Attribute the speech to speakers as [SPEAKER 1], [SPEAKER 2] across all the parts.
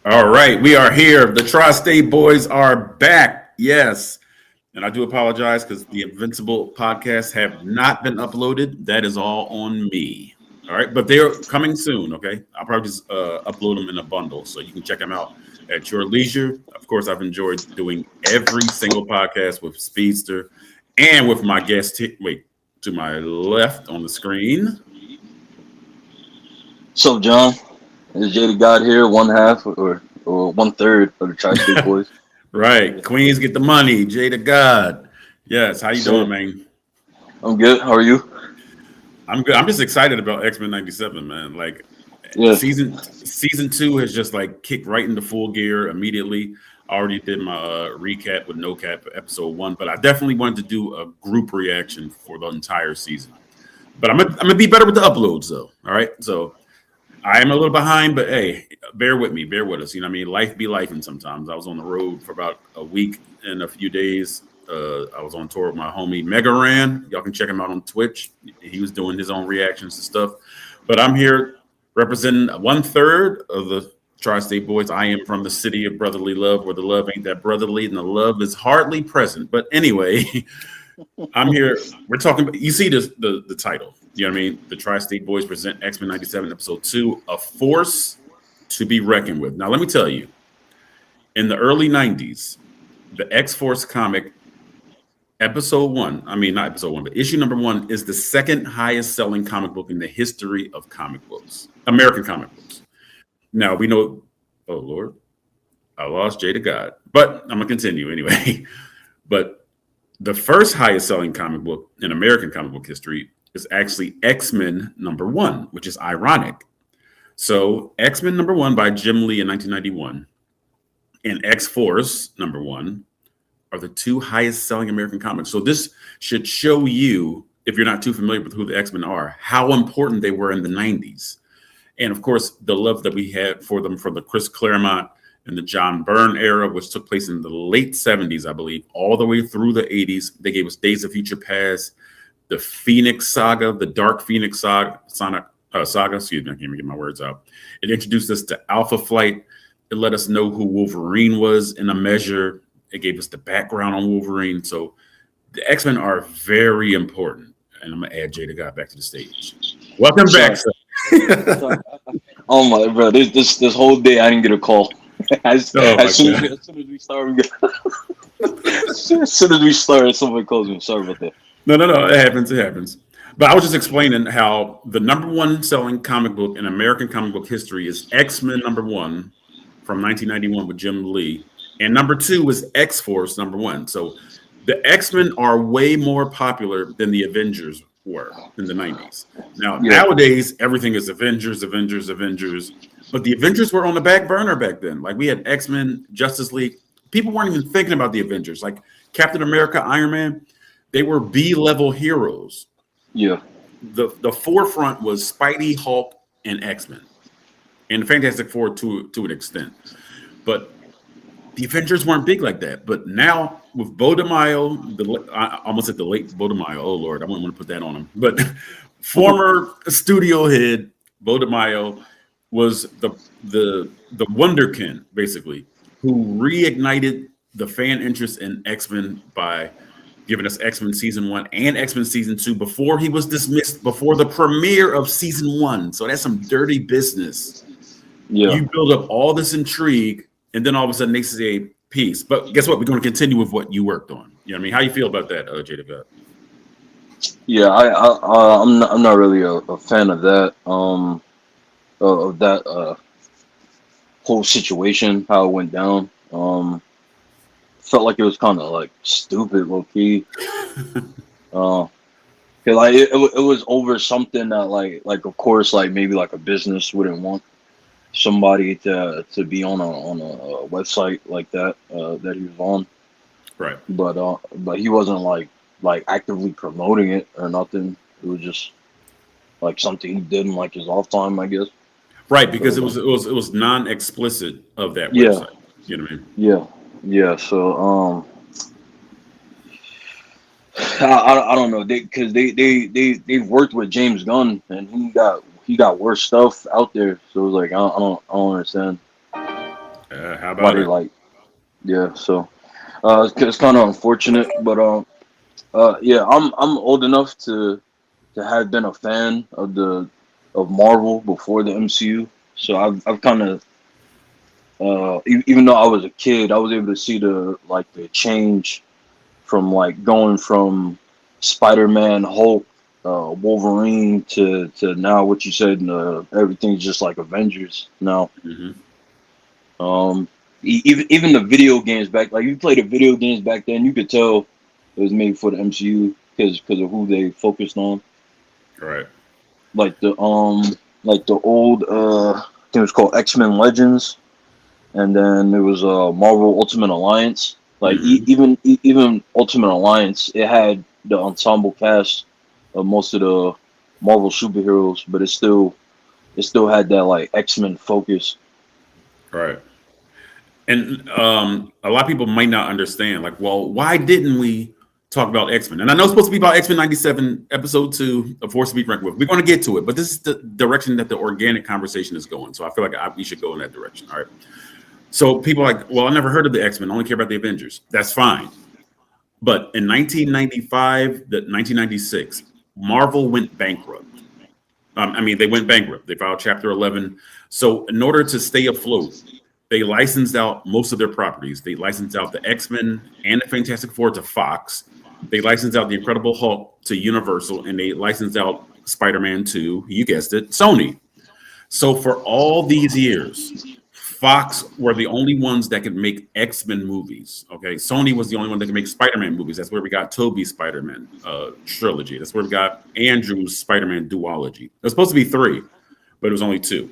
[SPEAKER 1] All right, we are here. The Tri-State Boys are back. Yes. And I do apologize because the Invincible podcasts have not been uploaded. That is all on me. All right. But they're coming soon. Okay. I'll probably just upload them in a bundle so you can check them out at your leisure. Of course, I've enjoyed doing every single podcast with Speedster and with my guest. Wait, to my left on the screen.
[SPEAKER 2] What's up, John? It's Jada God here, one half or one third of the Tri-State Boys.
[SPEAKER 1] Right. Queens get the money. Jay to God. Yes. How you doing,
[SPEAKER 2] So
[SPEAKER 1] man?
[SPEAKER 2] I'm good. How are you?
[SPEAKER 1] I'm good. I'm just excited about X-Men 97, man. Like
[SPEAKER 2] Yeah.
[SPEAKER 1] season two has just like kicked right into full gear immediately. I already did my recap with no cap for episode one, but I definitely wanted to do a group reaction for the entire season. But I'm gonna be better with the uploads though. All right. So I am a little behind, but hey, bear with me, bear with us. You know what I mean? Life be life, and sometimes I was on the road for about a week and a few days. I was on tour with my homie Mega Ran. Y'all can check him out on Twitch. He was doing his own reactions and stuff. But I'm here representing one third of the Tri-State Boys. I am from the city of brotherly love, where the love ain't that brotherly and the love is hardly present. But anyway, I'm here. We're talking about, you see this, the title. You know what I mean? The Tri-State Boys present X-Men 97 episode 2, A Force to be Reckoned with. Now, let me tell you, in the early 90s, the X-Force comic episode 1, I mean, not episode 1, but issue number 1 is the second highest selling comic book in the history of comic books, American comic books. Now, we know, oh, Lord, I lost Jay to God, but I'm going to continue anyway. But the first highest selling comic book in American comic book history is actually X-Men number 1, which is ironic. So X-Men number 1 by Jim Lee in 1991 and X-Force number 1 are the two highest selling American comics. So this should show you, if you're not too familiar with who the X-Men are, how important they were in the 90s. And of course, the love that we had for them from the Chris Claremont and the John Byrne era, which took place in the late 70s, I believe, all the way through the 80s. They gave us Days of Future Past, the Phoenix Saga, the Dark Phoenix Saga, excuse me, I can't even get my words out. It introduced us to Alpha Flight. It let us know who Wolverine was in a measure. It gave us the background on Wolverine. So the X-Men are very important. And I'm going to add Jay the God back to the stage. Welcome back,
[SPEAKER 2] Sorry.
[SPEAKER 1] sir.
[SPEAKER 2] Sorry. Oh my bro, this whole day I didn't get a call. As,
[SPEAKER 1] Oh, my
[SPEAKER 2] as soon
[SPEAKER 1] God.
[SPEAKER 2] as we start, as soon as we start, somebody calls me. Sorry about that.
[SPEAKER 1] No. It happens. It happens. But I was just explaining how the number 1 selling comic book in American comic book history is X-Men number 1 from 1991 with Jim Lee. And number 2 is X-Force number 1. So the X-Men are way more popular than the Avengers were in the 90s. Now,
[SPEAKER 2] Yeah.
[SPEAKER 1] nowadays, everything is Avengers. But the Avengers were on the back burner back then. Like we had X-Men, Justice League. People weren't even thinking about the Avengers. Like Captain America, Iron Man, they were B-level heroes.
[SPEAKER 2] Yeah.
[SPEAKER 1] The forefront was Spidey, Hulk, and X-Men, and the Fantastic Four to an extent. But the Avengers weren't big like that. But now with Bo DeMaio, I almost said the late Bo DeMaio. Oh Lord, I wouldn't want to put that on him. But former studio head Bo DeMaio was the wonderkind basically, who reignited the fan interest in X-Men by giving us X-Men season 1 and X-Men season 2 before he was dismissed before the premiere of season 1. So that's some dirty business.
[SPEAKER 2] Yeah.
[SPEAKER 1] You build up all this intrigue, and then all of a sudden they say peace. But guess what? We're going to continue with what you worked on. You know what I mean? How you feel about that, Jada?
[SPEAKER 2] Yeah. I'm not really a fan of that. Of that whole situation, how it went down. Felt like it was kind of like stupid, low key. Cause like it was over something that like of course like maybe like a business wouldn't want somebody to be on a website like that that he was on.
[SPEAKER 1] Right.
[SPEAKER 2] But he wasn't like actively promoting it or nothing. It was just like something he did in like his off time, I guess.
[SPEAKER 1] Right, because
[SPEAKER 2] So
[SPEAKER 1] it was non-explicit of that
[SPEAKER 2] yeah,
[SPEAKER 1] website. You know what I mean?
[SPEAKER 2] yeah. So I don't know because they've worked with James Gunn and he got worse stuff out there. So it was like I don't understand.
[SPEAKER 1] How
[SPEAKER 2] why
[SPEAKER 1] about
[SPEAKER 2] they
[SPEAKER 1] it?
[SPEAKER 2] like. Yeah, so it's kind of unfortunate, but yeah, I'm old enough to have been a fan of Marvel before the MCU. So I've kind of even though I was a kid, I was able to see the change from like going from Spider-Man, Hulk, Wolverine to now what you said, everything's just like Avengers now.
[SPEAKER 1] Hmm.
[SPEAKER 2] Even the video games back, like you played the video games back then, you could tell it was made for the MCU because of who they focused on.
[SPEAKER 1] Right.
[SPEAKER 2] Like the old I think it was called X-Men Legends, and then there was Marvel Ultimate Alliance. Like
[SPEAKER 1] Hmm.
[SPEAKER 2] even Ultimate Alliance, it had the ensemble cast of most of the Marvel superheroes, but it still had that like X-Men focus.
[SPEAKER 1] Right. And a lot of people might not understand, like, well, why didn't we talk about X-Men? And I know it's supposed to be about X-Men 97, episode 2, A Force to Be Reckoned With. We're going to get to it, but this is the direction that the organic conversation is going. So I feel like we should go in that direction. All right. So people are like, well, I never heard of the X-Men. I only care about the Avengers. That's fine. But in 1995, 1996, Marvel went bankrupt. I mean, they went bankrupt. They filed Chapter 11. So in order to stay afloat, they licensed out most of their properties. They licensed out the X-Men and the Fantastic Four to Fox. They licensed out the Incredible Hulk to Universal, and they licensed out Spider-Man to, you guessed it, Sony. So for all these years, Fox were the only ones that could make X-Men movies. Okay, Sony was the only one that could make Spider-Man movies. That's where we got Tobey's Spider-Man trilogy. That's where we got Andrew's Spider-Man duology. It was supposed to be 3, but it was only 2.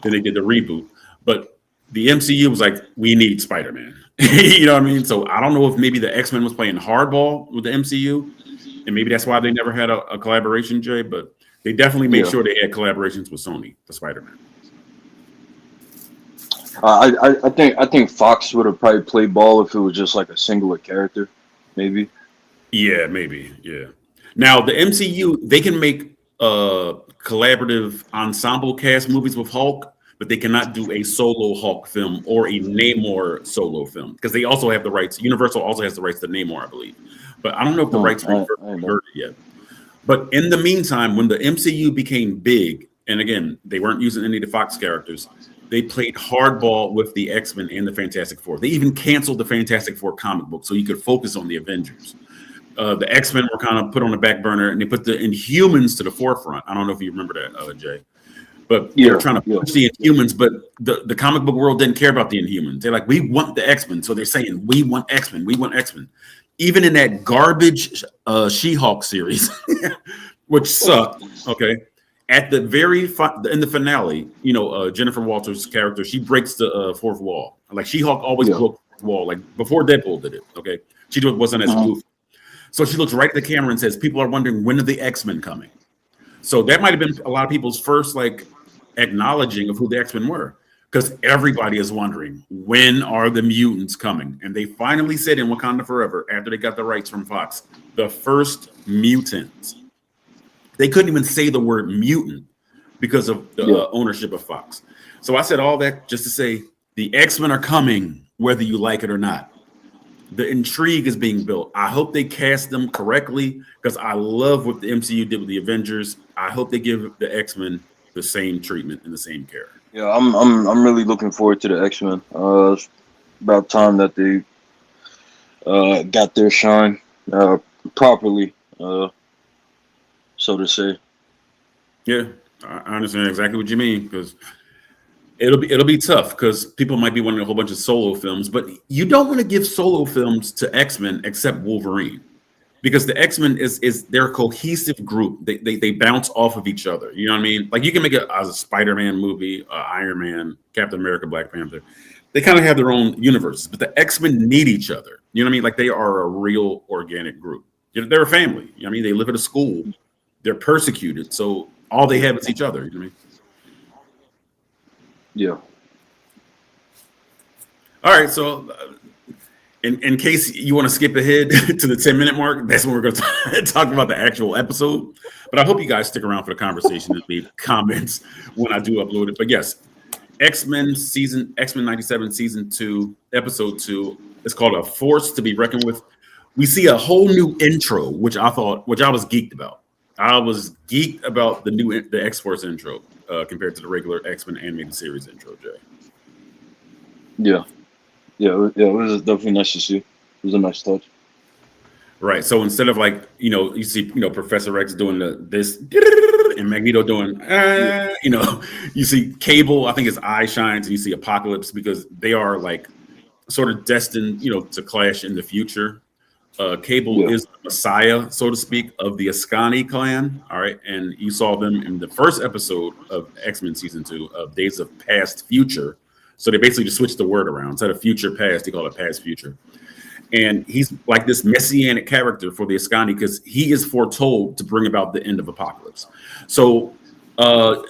[SPEAKER 1] Then they did the reboot. But the MCU was like, we need Spider-Man. You know what I mean? So I don't know if maybe the X-Men was playing hardball with the MCU, and maybe that's why they never had a collaboration, Jay. But they definitely made
[SPEAKER 2] Yeah,
[SPEAKER 1] sure they had collaborations with Sony for Spider-Man.
[SPEAKER 2] I think Fox would have probably played ball if it was just like a singular character, maybe.
[SPEAKER 1] Yeah, maybe. Yeah. Now the MCU, they can make collaborative ensemble cast movies with Hulk, but they cannot do a solo Hulk film or a Namor solo film because they also have the rights. Universal also has the rights to Namor, I believe. But I don't know if the rights are
[SPEAKER 2] I know.
[SPEAKER 1] reverted yet. But in the meantime, when the MCU became big, and again, they weren't using any of the Fox characters, they played hardball with the X-Men and the Fantastic Four. They even canceled the Fantastic Four comic book so you could focus on the Avengers. The X-Men were kind of put on the back burner, and they put the Inhumans to the forefront. I don't know if you remember that, Jay, but they were
[SPEAKER 2] Yeah,
[SPEAKER 1] trying to
[SPEAKER 2] yeah,
[SPEAKER 1] push the Inhumans, but the comic book world didn't care about the Inhumans. They're like, we want the X-Men, so they're saying we want X-Men, we want X-Men. Even in that garbage She-Hulk series, which sucked. Okay, at the in the finale, Jennifer Walters' character, she breaks the fourth wall. Like She-Hulk always
[SPEAKER 2] yeah.
[SPEAKER 1] broke the wall, like before Deadpool did it. Okay, she wasn't as
[SPEAKER 2] Mhm.
[SPEAKER 1] goofy. So she looks right at the camera and says, "People are wondering when are the X-Men coming." So that might have been a lot of people's first like acknowledging of who the X-Men were, because everybody is wondering when are the mutants coming, and they finally said in Wakanda Forever after they got the rights from Fox, the first mutants. They couldn't even say the word mutant because of the
[SPEAKER 2] Yeah.
[SPEAKER 1] ownership of Fox. So I said all that just to say the X-Men are coming, whether you like it or not. The intrigue is being built. I hope they cast them correctly because I love what the MCU did with the Avengers. I hope they give the X-Men the same treatment and the same care.
[SPEAKER 2] Yeah, I'm really looking forward to the X-Men. It's about time that they got their shine uh, properly, so to say.
[SPEAKER 1] Yeah, I understand exactly what you mean because it'll be tough because people might be wanting a whole bunch of solo films, but you don't want to give solo films to X-Men except Wolverine. Because the X-Men is they're a cohesive group. They bounce off of each other. You know what I mean? Like you can make a Spider-Man movie, Iron Man, Captain America, Black Panther. They kind of have their own universes, but the X-Men need each other. You know what I mean? Like they are a real organic group. They're a family. You know what I mean? They live at a school. They're persecuted, so all they have is each other. You know what I mean?
[SPEAKER 2] Yeah.
[SPEAKER 1] All right, so in case you want to skip ahead to the 10-minute mark, that's when we're going to talk about the actual episode. But I hope you guys stick around for the conversation and leave comments when I do upload it. But yes, X-Men 97 season 2, episode 2. It's called A Force to Be Reckoned With. We see a whole new intro, which I was geeked about. I was geeked about the X-Force intro compared to the regular X-Men animated series intro, Jay.
[SPEAKER 2] Yeah. It was definitely nice to see. It was a nice touch.
[SPEAKER 1] Right. So instead of like, you see, Professor X doing this and Magneto doing, you see Cable, I think his eye shines, and you see Apocalypse, because they are like sort of destined, to clash in the future. Cable is the messiah, so to speak, of the Ascani clan. All right. And you saw them in the first episode of X-Men season 2 of Days of Past Future. So they basically just switched the word around. Instead of future past, they call it past future. And he's like this messianic character for the Ascani because he is foretold to bring about the end of Apocalypse. So,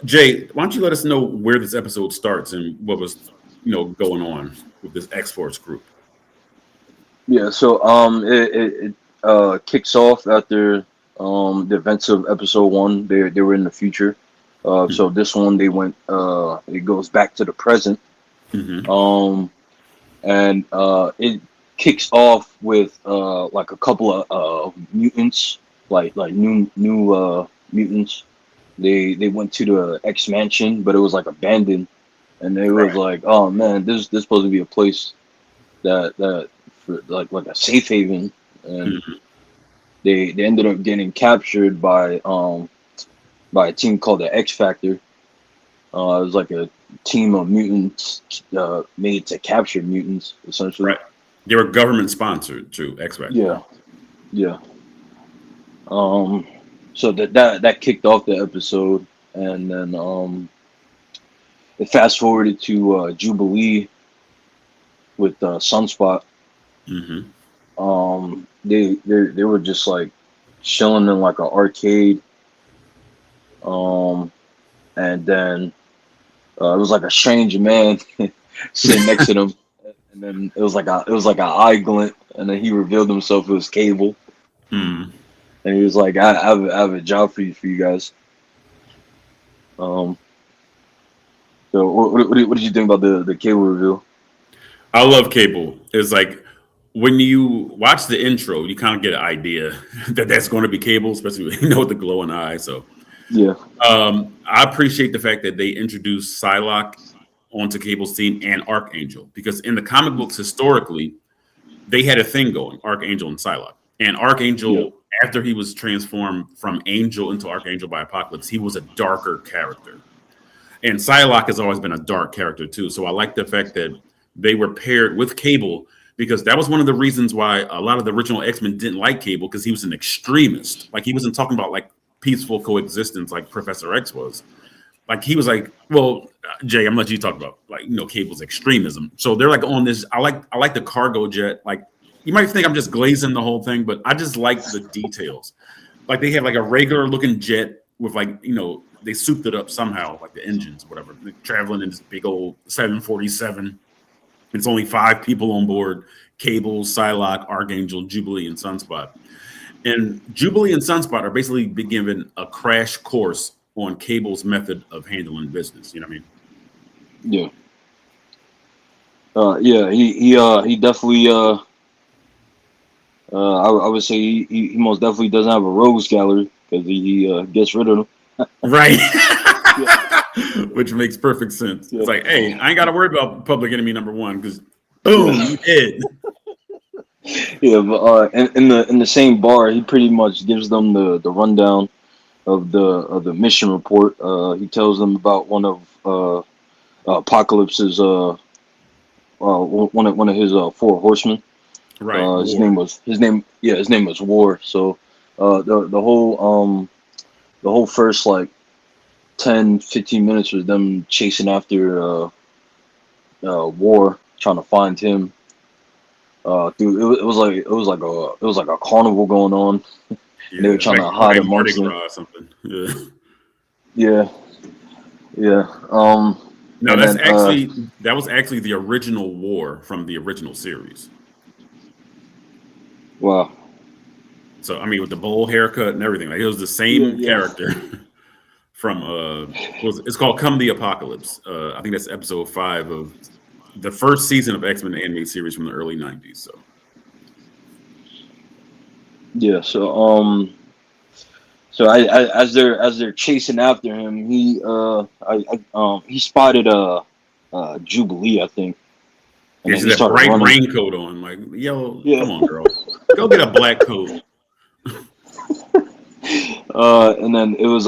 [SPEAKER 1] Jay, why don't you let us know where this episode starts and what was, going on with this X-Force group?
[SPEAKER 2] Yeah, so it kicks off after the events of episode 1. They were in the future. So this one they went. It goes back to the present.
[SPEAKER 1] Mm-hmm.
[SPEAKER 2] And it kicks off with like a couple of mutants, like new mutants. They went to the X Mansion, but it was like abandoned, and they was like, oh man, this supposed to be a place that for like a safe haven, and they ended up getting captured by a team called the X Factor. It was like a team of mutants made to capture mutants, essentially.
[SPEAKER 1] Right. They were government sponsored to X Factor.
[SPEAKER 2] Yeah. So that kicked off the episode, and then it fast forwarded to Jubilee with Sunspot.
[SPEAKER 1] Mm-hmm.
[SPEAKER 2] They were just like chilling in like an arcade. And then it was like a strange man sitting next to them, and then it was like an eye glint, and then he revealed himself as Cable, and he was like, I have a job for you guys. So what did you think about the Cable reveal?
[SPEAKER 1] I love Cable. It's like when you watch the intro, you kind of get an idea that that's going to be Cable, especially with the glowing eye. So
[SPEAKER 2] Yeah.
[SPEAKER 1] I appreciate the fact that they introduced Psylocke onto Cable's team and Archangel, because in the comic books historically, they had a thing going, Archangel and Psylocke. And Archangel, after he was transformed from Angel into Archangel by Apocalypse, he was a darker character. And Psylocke has always been a dark character too. So I like the fact that they were paired with Cable, because that was one of the reasons why a lot of the original X-Men didn't like Cable, because he was an extremist. Like, he wasn't talking about like peaceful coexistence like Professor X was. Like, he was like, well, Jay, I'm gonna let you talk about like, Cable's extremism. So they're like on this. I like the cargo jet. Like, you might think I'm just glazing the whole thing, but I just like the details. Like, they have like a regular looking jet with like, they souped it up somehow, like the engines, whatever. They're traveling in this big old 747. It's only 5 people on board: Cable, Psylocke, Archangel, Jubilee, and Sunspot. And Jubilee and Sunspot are basically being given a crash course on Cable's method of handling business. You know what I mean?
[SPEAKER 2] Yeah. He definitely I would say he most definitely doesn't have a rogues gallery, because he gets rid of them.
[SPEAKER 1] Right. Which makes perfect sense. It's like, hey, I ain't got to worry about public enemy number 1, because boom, you did.
[SPEAKER 2] Yeah, but in the same bar, he pretty much gives them the rundown of the mission report. He tells them about one of Apocalypse's one of his 4 horsemen.
[SPEAKER 1] Right.
[SPEAKER 2] His name was War. So the whole first like 10-15 minutes was them chasing after War, trying to find him. Dude, it was like a carnival going on.
[SPEAKER 1] Yeah,
[SPEAKER 2] they were trying to hide amongst them.
[SPEAKER 1] or something. Yeah.
[SPEAKER 2] Yeah.
[SPEAKER 1] No, that was actually the original War from the original series.
[SPEAKER 2] Wow.
[SPEAKER 1] So I mean, with the bowl haircut and everything, like, it was the same character from it's called Come the Apocalypse. I think that's episode 5 of the first season of X-Men animated series from the early 90s. So
[SPEAKER 2] yeah. So as they're chasing after him, he spotted Jubilee, I think, and
[SPEAKER 1] yeah,
[SPEAKER 2] then
[SPEAKER 1] she's
[SPEAKER 2] he
[SPEAKER 1] that
[SPEAKER 2] started
[SPEAKER 1] bright
[SPEAKER 2] running.
[SPEAKER 1] raincoat on. Like, yo,
[SPEAKER 2] Yeah.
[SPEAKER 1] come on, girl, go get a black coat.
[SPEAKER 2] And then it was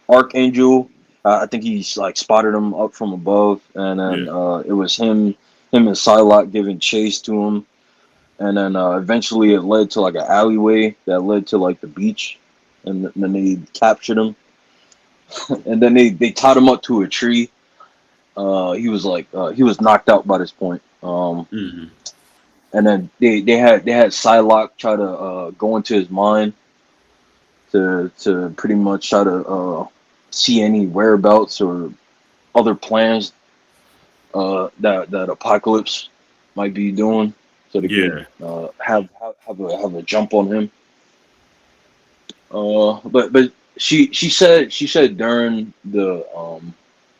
[SPEAKER 2] Archangel. I think he's like spotted him up from above, and then it was him and Psylocke giving chase to him, and then eventually it led to like an alleyway that led to like the beach, and then they captured him, and then they tied him up to a tree. He was knocked out by this point.
[SPEAKER 1] Mhm.
[SPEAKER 2] And then they had Psylocke try to go into his mind to pretty much try to see any whereabouts or other plans that Apocalypse might be doing, so they could have a jump on him. But she said during the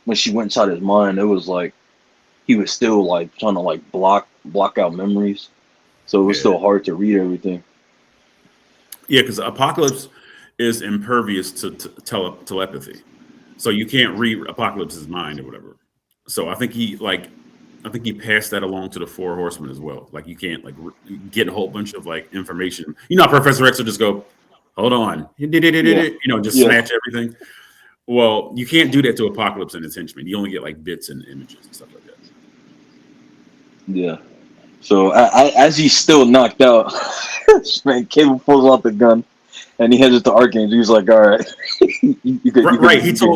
[SPEAKER 2] when she went inside his mind, it was like he was still like trying to like block out memories, so it was still hard to read everything.
[SPEAKER 1] Yeah, because Apocalypse is impervious to telepathy, so you can't read Apocalypse's mind or whatever. So I think he passed that along to the Four Horsemen as well. Like you can't like get a whole bunch of like information. You know, Professor X will just go, "Hold on," just snatch everything. Well, you can't do that to Apocalypse and his henchmen. You only get like bits and images and stuff like that.
[SPEAKER 2] Yeah. So as he's still knocked out, man, Cable pulls out the gun and he heads it to Archangel. He's like, "All right, you could get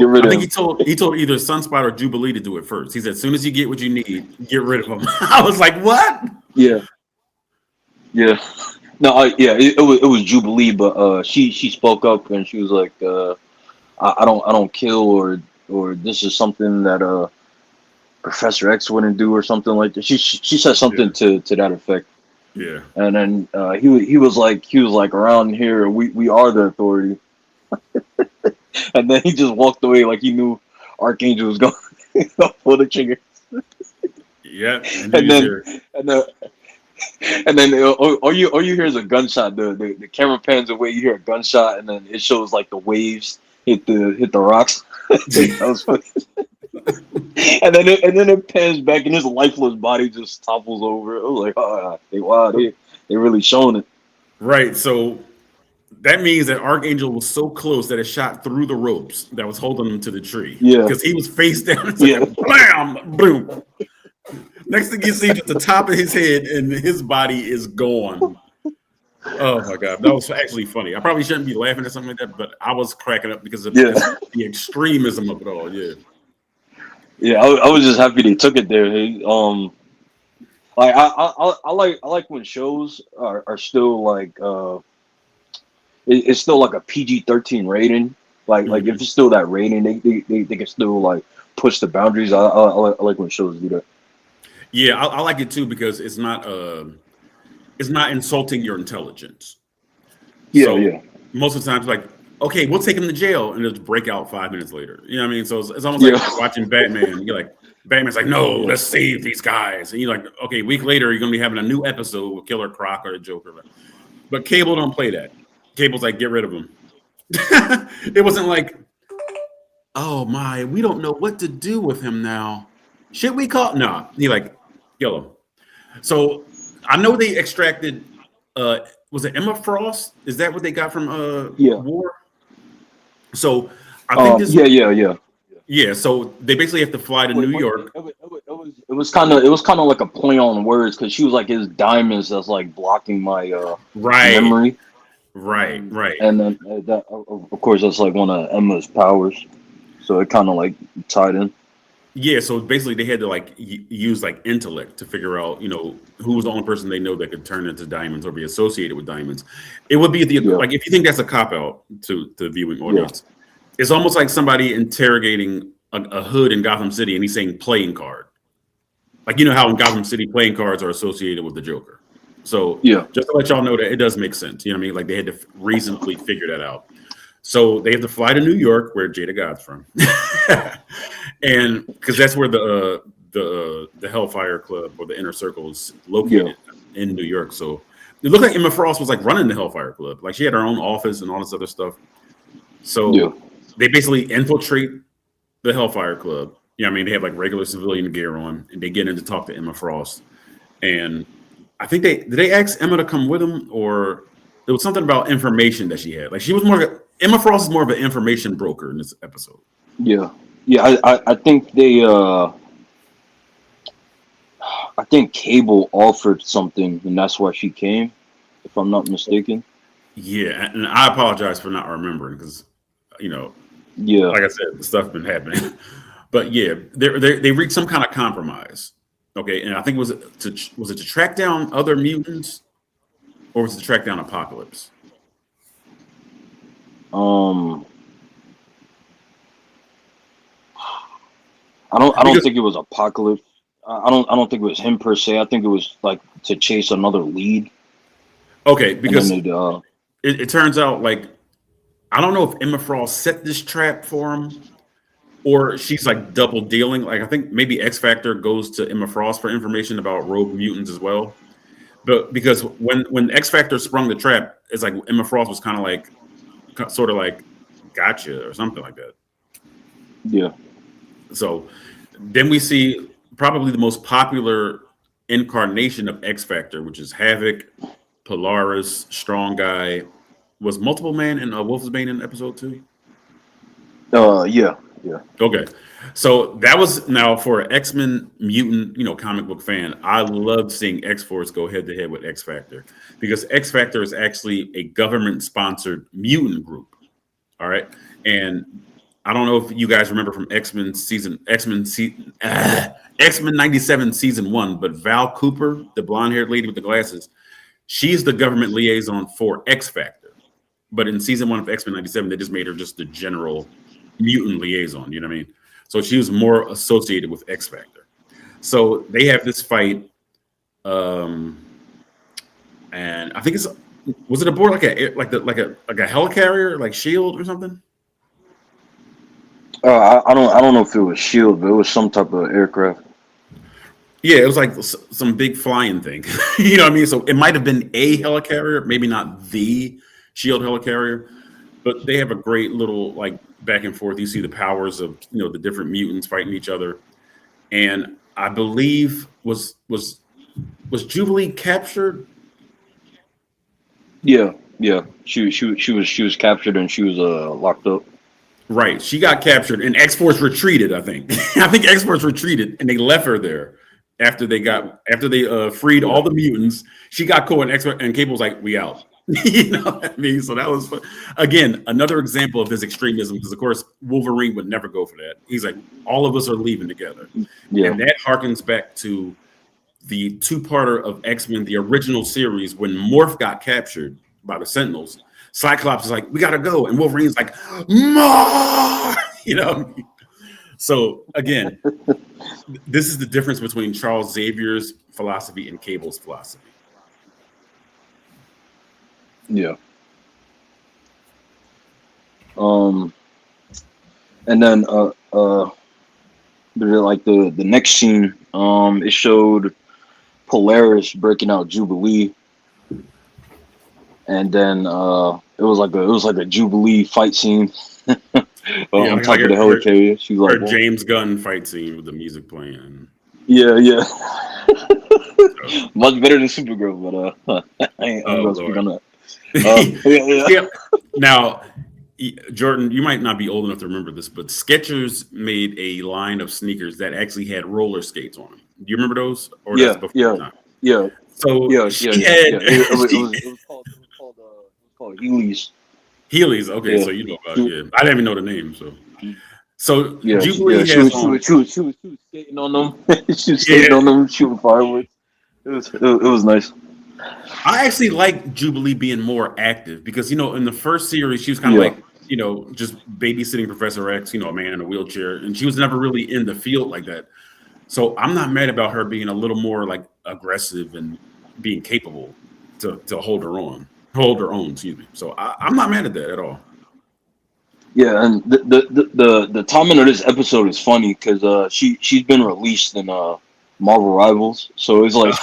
[SPEAKER 2] rid of him."
[SPEAKER 1] He told either Sunspot or Jubilee to do it first. He said, "As soon as you get what you need, get rid of him." I was like, "What?"
[SPEAKER 2] Yeah. No, it was Jubilee, but she spoke up and she was like, I don't kill or this is something that Professor X wouldn't do or something like that. She said something to that effect.
[SPEAKER 1] Yeah.
[SPEAKER 2] And then he was like around here we are the authority. And then he just walked away like he knew Archangel was going to pull the trigger.
[SPEAKER 1] Yeah.
[SPEAKER 2] And then all you hear is a gunshot. The camera pans away, you hear a gunshot, and then it shows like the waves hit the rocks. That was funny. and then it pans back, and his lifeless body just topples over. I was like, oh, wow, they really showing it.
[SPEAKER 1] Right. So that means that Archangel was so close that it shot through the ropes that was holding him to the tree.
[SPEAKER 2] Yeah.
[SPEAKER 1] Because he was face down. It's like a blam, boom. Next thing you see, just the top of his head and his body is gone. Oh my God, that was actually funny. I probably shouldn't be laughing at something like that, but I was cracking up because of the extremism of it all. Yeah.
[SPEAKER 2] Yeah, I was just happy they took it there. Like I like when shows are still like it's still like a PG-13 rating. Like if it's still that rating, they can still like push the boundaries. I like when shows do that.
[SPEAKER 1] Yeah, I like it too because it's not insulting your intelligence.
[SPEAKER 2] Yeah.
[SPEAKER 1] Most of the time, it's like, okay, we'll take him to jail, and it'll break out 5 minutes later. You know what I mean? So it's almost like watching Batman. You're like, Batman's like, no, let's save these guys. And you're like, okay, a week later, you're going to be having a new episode with Killer Croc or the Joker. But Cable don't play that. Cable's like, get rid of him. It wasn't like, oh my, we don't know what to do with him now. Should we call? No. He like, yellow. So I know they extracted, was it Emma Frost? Is that what they got from War? So I think this. Yeah. So they basically have to fly to New York.
[SPEAKER 2] It was kind of like a play on words because she was like his diamonds that's like blocking my memory.
[SPEAKER 1] Right.
[SPEAKER 2] And then that of course that's like one of Emma's powers, so it kind of like tied in.
[SPEAKER 1] Yeah, so basically they had to like use like intellect to figure out, who was the only person they know that could turn into diamonds or be associated with diamonds. It would be like if you think that's a cop out to the viewing audience, it's almost like somebody interrogating a hood in Gotham City and he's saying playing card. Like how in Gotham City playing cards are associated with the Joker. So just to let y'all know that it does make sense. You know what I mean? Like they had to reasonably figure that out. So they have to fly to New York, where Jada God's from, and because that's where the Hellfire Club or the Inner Circle is located in New York. So it looked like Emma Frost was like running the Hellfire Club, like she had her own office and all this other stuff. So they basically infiltrate the Hellfire Club. I mean, they have like regular civilian gear on, and they get in to talk to Emma Frost. And I think they ask Emma to come with them, or it was something about information that she had. Like she was Emma Frost is more of an information broker in this episode.
[SPEAKER 2] Yeah. I think I think Cable offered something, and that's why she came, if I'm not mistaken.
[SPEAKER 1] Yeah, and I apologize for not remembering because, like I said, the stuff's been happening. But yeah, they reached some kind of compromise. Okay, and I think was it to track down other mutants, or was it to track down Apocalypse?
[SPEAKER 2] I don't think it was Apocalypse. I don't think it was him per se. I think it was like to chase another lead.
[SPEAKER 1] Okay, because it turns out like I don't know if Emma Frost set this trap for him, or she's like double dealing. Like I think maybe X Factor goes to Emma Frost for information about rogue mutants as well. But because when X Factor sprung the trap, it's like Emma Frost was kind of like sort of like gotcha or something like that.
[SPEAKER 2] Yeah.
[SPEAKER 1] So then we see probably the most popular incarnation of X Factor, which is Havoc, Polaris, Strong Guy. Was Multiple Man and Wolf's Bane in episode 2?
[SPEAKER 2] Yeah.
[SPEAKER 1] Okay. So that was now for an X-Men mutant, comic book fan. I loved seeing X-Force go head to head with X Factor because X Factor is actually a government-sponsored mutant group. All right. And I don't know if you guys remember from X-Men 97 season 1, but Val Cooper, the blonde-haired lady with the glasses, she's the government liaison for X Factor. But in season 1 of X-Men 97, they just made her just the general mutant liaison. You know what I mean? So she was more associated with X Factor. So they have this fight, and I think was it aboard like a helicarrier, like Shield or something?
[SPEAKER 2] I don't know if it was Shield, but it was some type of aircraft.
[SPEAKER 1] Yeah, it was like some big flying thing. You know what I mean? So it might have been a helicarrier, maybe not the Shield helicarrier, but they have a great little like back and forth. You see the powers of the different mutants fighting each other, and I believe was Jubilee captured?
[SPEAKER 2] Yeah. She was captured and she was locked up.
[SPEAKER 1] Right, she got captured and X-Force retreated. I think X-Force retreated and they left her there after they freed all the mutants. She got caught and Cable was like, "We out." You know what I mean? So that was, again, another example of his extremism because, of course, Wolverine would never go for that. He's like, all of us are leaving together. Yeah. And that harkens back to the two-parter of X-Men, the original series, when Morph got captured by the Sentinels. Cyclops is like, "We got to go." And Wolverine's like, "More!" So, again, this is the difference between Charles Xavier's philosophy and Cable's philosophy.
[SPEAKER 2] Yeah. And then like the next scene, it showed Polaris breaking out Jubilee, and then it was like a Jubilee fight scene on top of the helicarrier. She's like
[SPEAKER 1] James Gunn fight scene with the music playing.
[SPEAKER 2] Yeah. Much better than Supergirl, but I ain't gonna speak on that.
[SPEAKER 1] Yeah. Now, Jordan, you might not be old enough to remember this, but Skechers made a line of sneakers that actually had roller skates on them. Do you remember those? Or
[SPEAKER 2] yeah. So it was called Heelys.
[SPEAKER 1] Heelys. Okay, so you know about it. Yeah. I didn't even know the name. So
[SPEAKER 2] Jubilee she was skating on them. She was skating on them, shooting fireworks. It was nice.
[SPEAKER 1] I actually like Jubilee being more active because, in the first series, she was kind of like, just babysitting Professor X, a man in a wheelchair. And she was never really in the field like that. So I'm not mad about her being a little more like aggressive and being capable to hold her own, excuse me. So I'm not mad at that at all.
[SPEAKER 2] Yeah, and the timing of this episode is funny because she's been released in Marvel Rivals, so it's like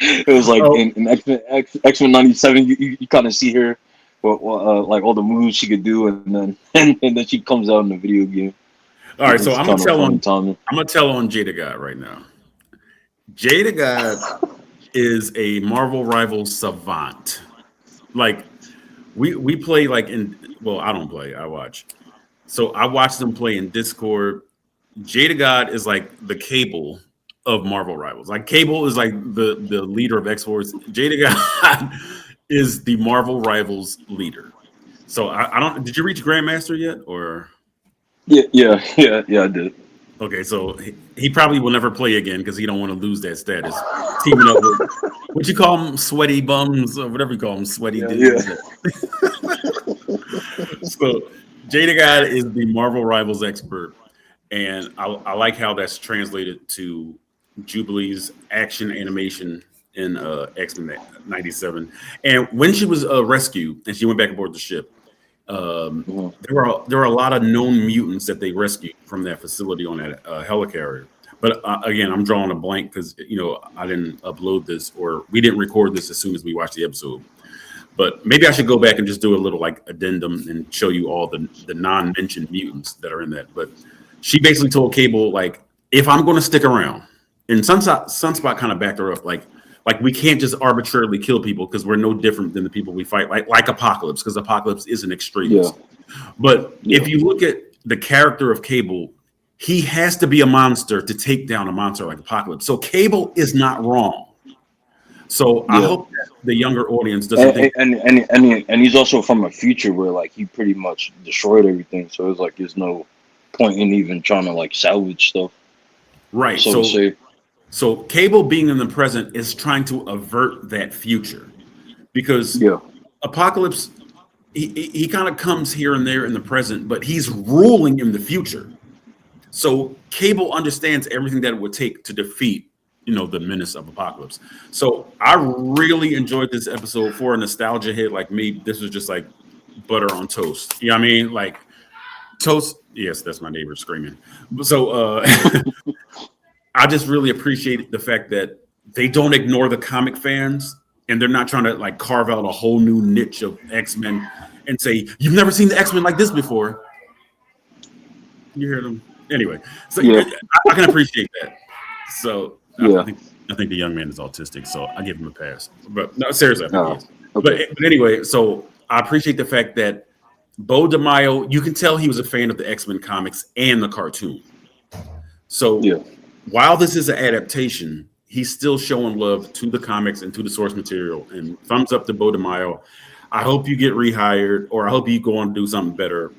[SPEAKER 2] it was like
[SPEAKER 1] Oh,
[SPEAKER 2] in X Men '97, you kind of see her, like all the moves she could do, and then and then she comes out in the video game.
[SPEAKER 1] all right. So
[SPEAKER 2] It's kind of funny timing.
[SPEAKER 1] I'm gonna tell on Jada God right now. Jada God is a Marvel Rivals savant. Like we play like in well, I don't play, I watch. So I watch them play in Discord. Jada God is like the Cable of Marvel Rivals. Like Cable is like the leader of X Force. Jada God is the Marvel Rivals leader. So I don't. Did you reach Grandmaster yet? Or
[SPEAKER 2] Yeah, I did.
[SPEAKER 1] okay, so he probably will never play again because he don't want to lose that status. Teaming up with what you call them, sweaty bums or whatever you call them, sweaty
[SPEAKER 2] Yeah,
[SPEAKER 1] dudes.
[SPEAKER 2] yeah,
[SPEAKER 1] So Jada God is the Marvel Rivals expert, and I like how that's translated to Jubilee's action animation in X-Men '97. And when she was rescued and she went back aboard the ship,
[SPEAKER 2] mhm,
[SPEAKER 1] there were a lot of known mutants that they rescued from that facility on that helicarrier. But again, I'm drawing a blank because I didn't upload this or we didn't record this as soon as we watched the episode. But maybe I should go back and just do a little like addendum and show you all the non-mentioned mutants that are in that. But she basically told Cable like, if I'm going to stick around, and Sunspot kind of backed her up, like we can't just arbitrarily kill people because we're no different than the people we fight, like Apocalypse, because Apocalypse is an
[SPEAKER 2] yeah,
[SPEAKER 1] extremist. But
[SPEAKER 2] yeah,
[SPEAKER 1] if you look at the character of Cable, he has to be a monster to take down a monster like Apocalypse. So Cable is not wrong. So I
[SPEAKER 2] yeah.
[SPEAKER 1] hope that the younger audience doesn't think
[SPEAKER 2] And he's also from a future where like he pretty much destroyed everything. So it's like there's no point in even trying to like salvage stuff,
[SPEAKER 1] right.
[SPEAKER 2] so to say.
[SPEAKER 1] So Cable being in the present is trying to avert that future because
[SPEAKER 2] Yeah,
[SPEAKER 1] Apocalypse he kind of comes here and there in the present, but he's ruling in the future. So Cable understands everything that it would take to defeat, the menace of Apocalypse. So I really enjoyed this episode for a nostalgia hit like me. This was just like butter on toast. You know what I mean? Like toast. Yes, that's my neighbor screaming. So I just really appreciate the fact that they don't ignore the comic fans and they're not trying to like carve out a whole new niche of X-Men and say, you've never seen the X-Men like this before. You hear them? Anyway, so
[SPEAKER 2] yeah,
[SPEAKER 1] I can appreciate that. So
[SPEAKER 2] yeah.
[SPEAKER 1] I think the young man is autistic, so I give him a pass. But no, seriously, I think he
[SPEAKER 2] Oh,
[SPEAKER 1] is.
[SPEAKER 2] okay.
[SPEAKER 1] But anyway, so I appreciate the fact that Bo DeMaio, you can tell he was a fan of the X-Men comics and the cartoon. So
[SPEAKER 2] Yeah,
[SPEAKER 1] while this is an adaptation, he's still showing love to the comics and to the source material. And thumbs up to Bo DeMaio. I hope you get rehired, or I hope you go on to do something better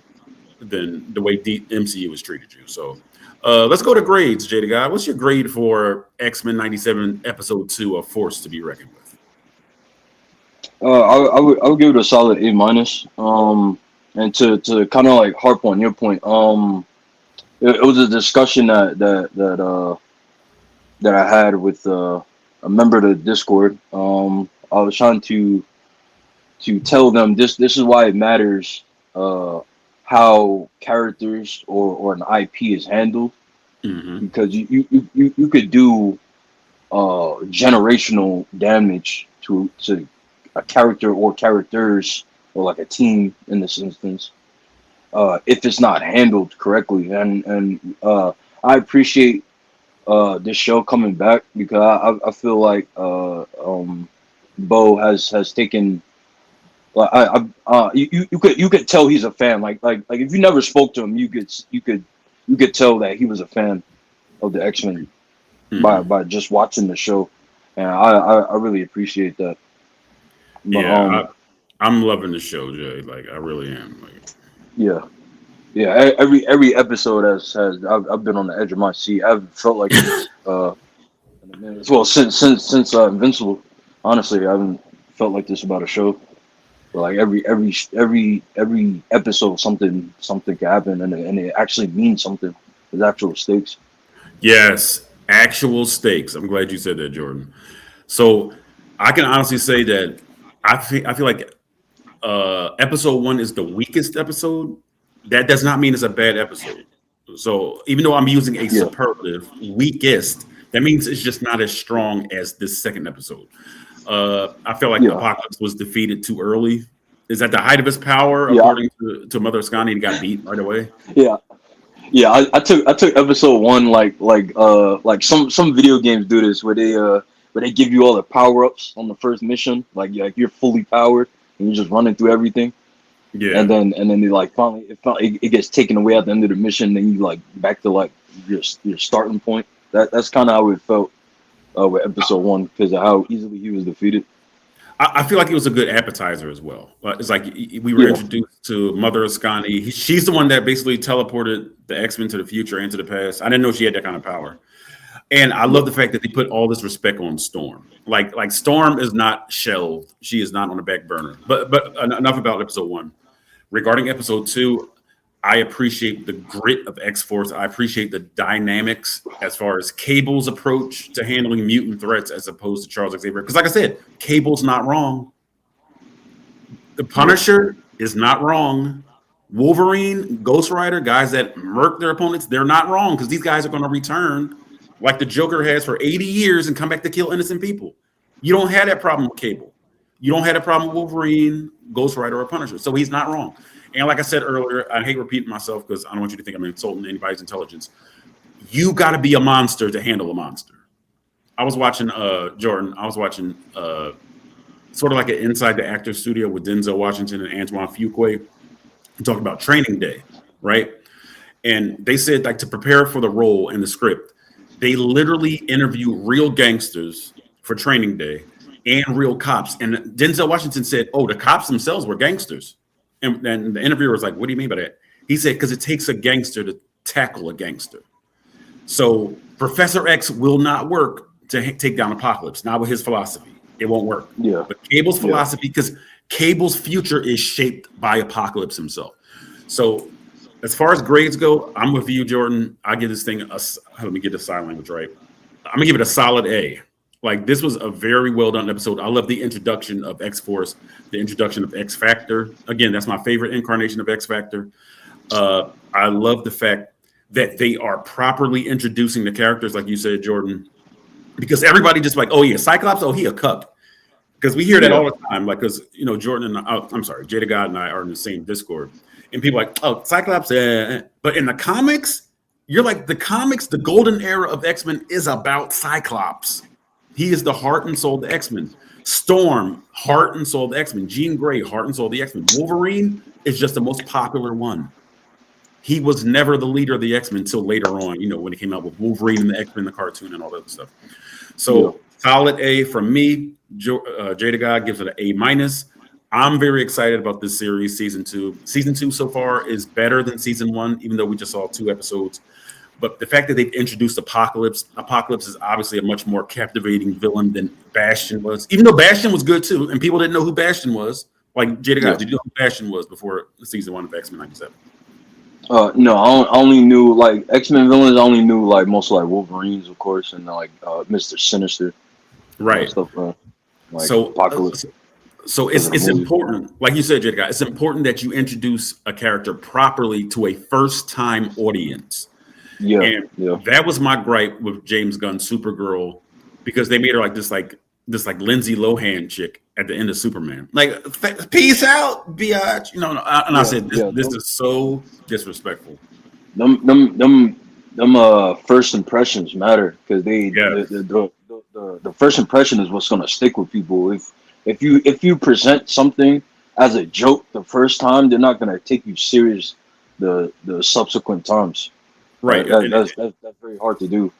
[SPEAKER 1] than the way MCU has treated you. So let's go to grades, Jada Guy. What's your grade for X-Men '97 Episode 2 of Force to be Reckoned with?
[SPEAKER 2] I would give it a solid A minus. And to kind of like harp on your point, it was a discussion that I had with a member of the Discord. I was trying to tell them this is why it matters how characters or an IP is handled,
[SPEAKER 1] Mm-hmm.
[SPEAKER 2] because you could do generational damage to a character or characters or like a team in this instance, if it's not handled correctly. And I appreciate this show coming back because I feel like Bo has taken. Like you could tell he's a fan. Like if you never spoke to him, you could tell that he was a fan of the X-Men
[SPEAKER 1] Mm-hmm.
[SPEAKER 2] by just watching the show, and I really appreciate that. But
[SPEAKER 1] Yeah, I'm loving the show, Jay. Like I really am. Like,
[SPEAKER 2] yeah, yeah. Every episode has I've been on the edge of my seat. I've felt like this in a minute. Well, since Invincible. Honestly, I haven't felt like this about a show. But like every episode, something can happen, and it actually means something. There's actual stakes.
[SPEAKER 1] yes, actual stakes. I'm glad you said that, Jordan. So I can honestly say that I feel like episode 1 is the weakest episode, that does not mean it's a bad episode. So even though I'm using a
[SPEAKER 2] Yeah.
[SPEAKER 1] superlative, weakest, that means it's just not as strong as this second episode. I feel like
[SPEAKER 2] Yeah.
[SPEAKER 1] Apocalypse was defeated too early. Is at the height of his power,
[SPEAKER 2] Yeah.
[SPEAKER 1] according to Mother Ascani, and got beat right away.
[SPEAKER 2] Yeah. Yeah, I took episode one like some video games do this where they give you all the power ups on the first mission, like you're fully powered and you're just running through everything,
[SPEAKER 1] Yeah.
[SPEAKER 2] and then they like finally it gets taken away at the end of the mission, then you like back to like your starting point. That's kind of how it felt with episode one because of how easily he was defeated.
[SPEAKER 1] I feel like it was a good appetizer as well. It's like we were introduced to Mother Ascani. She's the one that basically teleported the X-Men to the future and to the past. I didn't know she had that kind of power. And I love the fact that they put all this respect on Storm. Like Storm is not shelved. She is not on the back burner. But enough about episode one. Regarding episode two, I appreciate the grit of X-Force. I appreciate the dynamics as far as Cable's approach to handling mutant threats as opposed to Charles Xavier. Because like I said, Cable's not wrong. The Punisher is not wrong. Wolverine, Ghost Rider, guys that murk their opponents, they're not wrong because these guys are going to return like the Joker has for 80 years and come back to kill innocent people. You don't have that problem with Cable. You don't have a problem with Wolverine, Ghost Rider, or Punisher. So he's not wrong. And like I said earlier, I hate repeating myself because I don't want you to think I'm insulting anybody's intelligence. You got to be a monster to handle a monster. I was watching Jordan. I was watching sort of like an Inside the Actor Studio with Denzel Washington and Antoine Fuqua talking about Training Day, right? And they said like to prepare for the role in the script, they literally interview real gangsters for Training Day and real cops. And Denzel Washington said, "Oh, the cops themselves were gangsters." And the interviewer was like, "What do you mean by that?" He said, "Because it takes a gangster to tackle a gangster." So Professor X will not work to take down Apocalypse. Not with his philosophy. It won't work.
[SPEAKER 2] Yeah.
[SPEAKER 1] But Cable's philosophy, because Cable's future is shaped by Apocalypse himself. So as far as grades go, I'm with you, Jordan. I give this thing let me get the sign language right. I'm gonna give it a solid A. Like this was a very well done episode. I love the introduction of X-Force, the introduction of X Factor. Again, that's my favorite incarnation of X Factor. I love the fact that they are properly introducing the characters, like you said, Jordan, because everybody just like, oh yeah, Cyclops, oh he a cuck, because we hear that all the time. Like, because Jordan and I'm sorry, Jada God and I are in the same Discord, and people are like, oh Cyclops, but in the comics, you're like the comics, the golden era of X-Men is about Cyclops. He is the heart and soul of the X-Men. Storm, heart and soul of the X-Men. Jean Grey, heart and soul of the X-Men. Wolverine is just the most popular one. He was never the leader of the X-Men until later on, when he came out with Wolverine and the X-Men, the cartoon and all that other stuff. So solid A from me. Jada God gives it an A-. I'm very excited about this series, season 2. Season 2 so far is better than season 1, even though we just saw 2 episodes. But the fact that they've introduced Apocalypse is obviously a much more captivating villain than Bastion was. Even though Bastion was good too, and people didn't know who Bastion was. Like Jada God, did you know who Bastion was before season 1 of X-Men '97?
[SPEAKER 2] No, I only knew like X-Men villains. I only knew like mostly like Wolverines, of course, and like Mr. Sinister,
[SPEAKER 1] right?
[SPEAKER 2] Stuff, like
[SPEAKER 1] so
[SPEAKER 2] Apocalypse.
[SPEAKER 1] So it's important, like you said, Jada God, it's important that you introduce a character properly to a first-time audience. And that was my gripe with James Gunn's Supergirl, because they made her like this Lindsay Lohan chick at the end of Superman. Like, peace out, biatch. I said this is so disrespectful.
[SPEAKER 2] Them first impressions matter, because the first impression is what's gonna stick with people. If you present something as a joke the first time, they're not gonna take you serious the subsequent times.
[SPEAKER 1] Right.
[SPEAKER 2] That's very hard to do.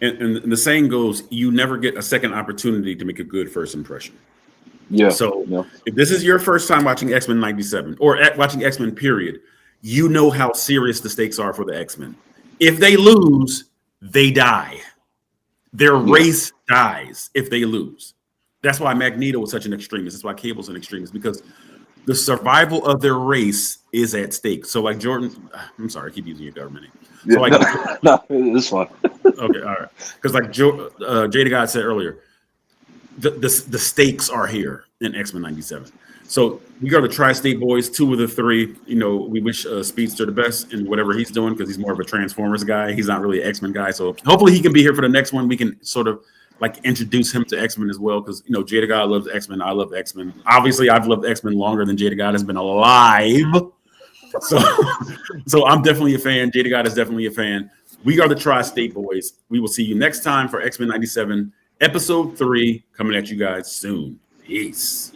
[SPEAKER 1] And the saying goes, you never get a second opportunity to make a good first impression.
[SPEAKER 2] Yeah.
[SPEAKER 1] So if this is your first time watching X-Men '97 or watching X-Men period, you know how serious the stakes are for the X-Men. If they lose, they die. Their race dies if they lose. That's why Magneto was such an extremist. That's why Cable's an extremist, because the survival of their race is at stake. So like Jordan, I'm sorry, I keep using your government name. So like,
[SPEAKER 2] no, it's fine.
[SPEAKER 1] Okay, all right. Because like Jada God said earlier, the stakes are here in X-Men '97. So we got the Tri-State Boys, 2 of the 3. You know, we wish Speedster the best in whatever he's doing because he's more of a Transformers guy. He's not really an X-Men guy. So hopefully he can be here for the next one. We can sort of like introduce him to X-Men as well because, you know, Jada God loves X-Men. I love X-Men. Obviously, I've loved X-Men longer than Jada God has been alive. So I'm definitely a fan. Jada God is definitely a fan. We are the Tri-State Boys. We will see you next time for X-Men 97, Episode 3, coming at you guys soon. Peace.